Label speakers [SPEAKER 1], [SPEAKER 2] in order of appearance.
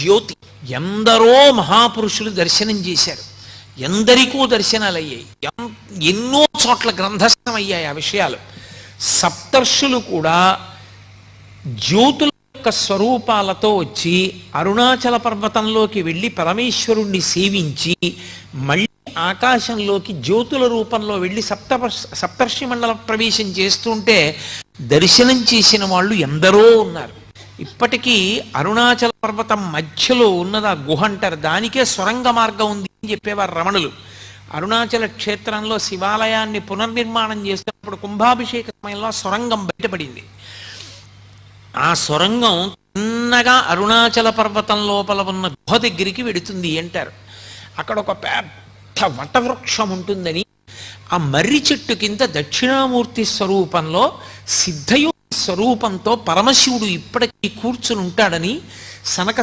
[SPEAKER 1] జ్యోతి. ఎందరో మహాపురుషులు దర్శనం చేశారు, ఎందరికో దర్శనాలు అయ్యాయి, ఎన్నో చోట్ల గ్రంథస్థం అయ్యాయి ఆ విషయాలు. సప్తర్షులు కూడా జ్యోతుల యొక్క స్వరూపాలతో వచ్చి అరుణాచల పర్వతంలోకి వెళ్ళి పరమేశ్వరుణ్ణి సేవించి మళ్ళీ ఆకాశంలోకి జ్యోతుల రూపంలో వెళ్ళి సప్తర్షి మండల ప్రవేశం చేస్తుంటే దర్శనం చేసిన వాళ్ళు ఎందరో ఉన్నారు. ఇప్పటికీ అరుణాచల పర్వతం మధ్యలో ఉన్నది ఆ గుహ అంటారు, దానికే సొరంగ మార్గం ఉంది అని చెప్పేవారు రమణులు. అరుణాచల క్షేత్రంలో శివాలయాన్ని పునర్నిర్మాణం చేస్తున్నప్పుడు కుంభాభిషేక సమయంలో సొరంగం బయటపడింది. ఆ సొరంగం చిన్నగా అరుణాచల పర్వతం లోపల ఉన్న గుహ దగ్గరికి వెడుతుంది అంటారు. అక్కడ ఒక పెద్ద వటవృక్షం ఉంటుందని, ఆ మర్రి చెట్టు కింద దక్షిణామూర్తి స్వరూపంలో సిద్ధయోగి స్వరూపంతో పరమశివుడు ఇప్పటికీ కూర్చుని ఉంటాడని సనక